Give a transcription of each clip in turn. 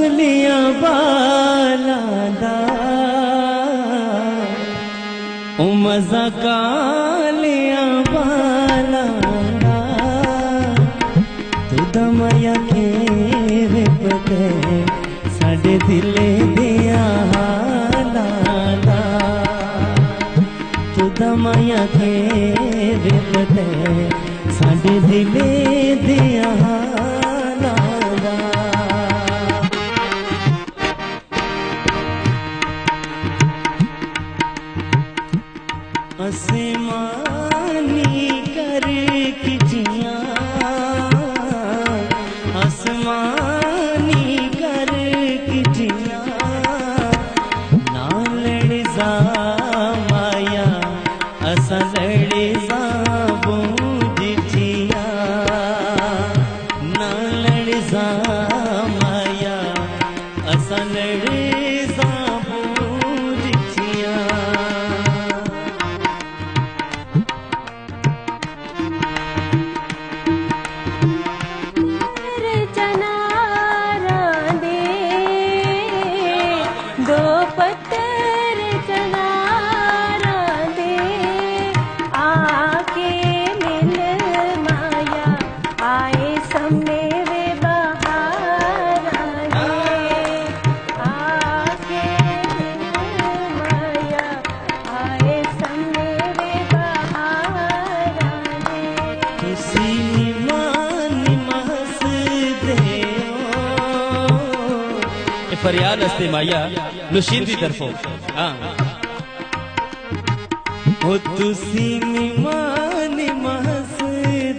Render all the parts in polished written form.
कालिया बालादा ओ मजा कालिया बालादा तू दमया के वे पते साडे दिले दिया हालादा तू दमया के वे पते साडे दिले दिया हालादा आसमानी कर किजिया आसमानी कर किजिया ना लड़ जा माया असा लड़ जा बूझिया ना लड़ जा माया असा लड़ जा बूझिया फरियाद हस्ते माया लुशींदी तरफों ओ तुसी निमान महस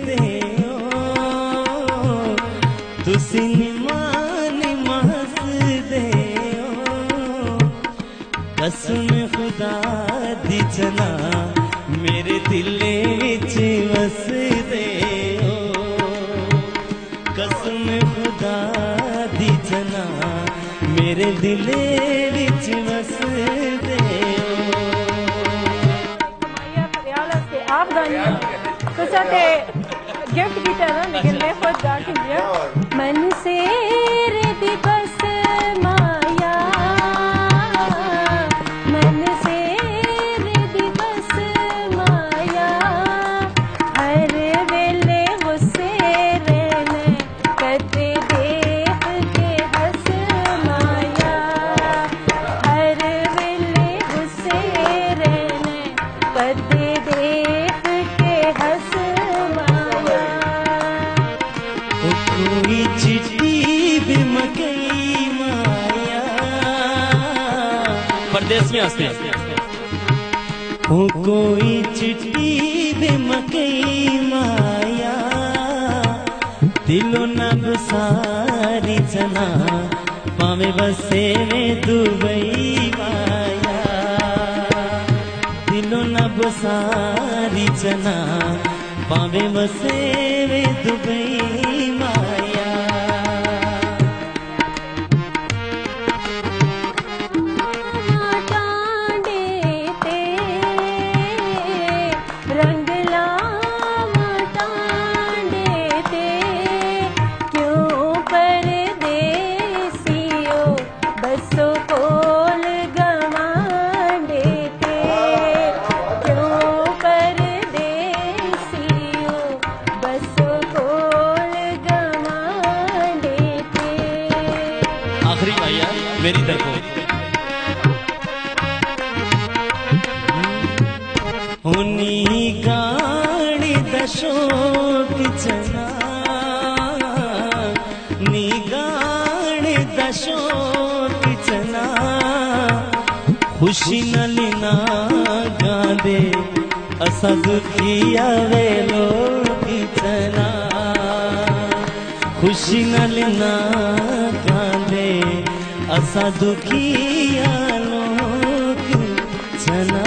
दे तुसी निमान महस दे कसम खुदा दी जना मेरे दिले विच वस दे कसम खुदा दी जना मेरे दिले विच वस दे आप गाइए तो साथे गिफ्ट की तरह लेकिन मैं खुद गा के दिया मन से रे दिवस माया मन से रे दिवस माया हर वेले गुस्से रहने कदे देख के हंस माया हर वेले गुस्से रहने कदे देख के हंस माया कोई चिट्ठी भी मकई माया परदेश में हंसते कोई चिट्ठी भी मकई माया दिलो न सारी जना पावे बसे में दुबई माया दिलो न सारी जना पावे बसे में दुबई माया टांडे ते रंग लावा टांडे ते क्यों परदेसियो बसो कोल गवांडे ते क्यों परदेसियो बसो कोल गवांडे ते आखिरी भैया मेरी तरफ उनी गाड़ी दशोक जना नी गाड़ी दशोक जना खुशी न लेना गांदे असा दुखिया वे लोग जना खुशी न लेना गांदे असा दुखिया लोग जना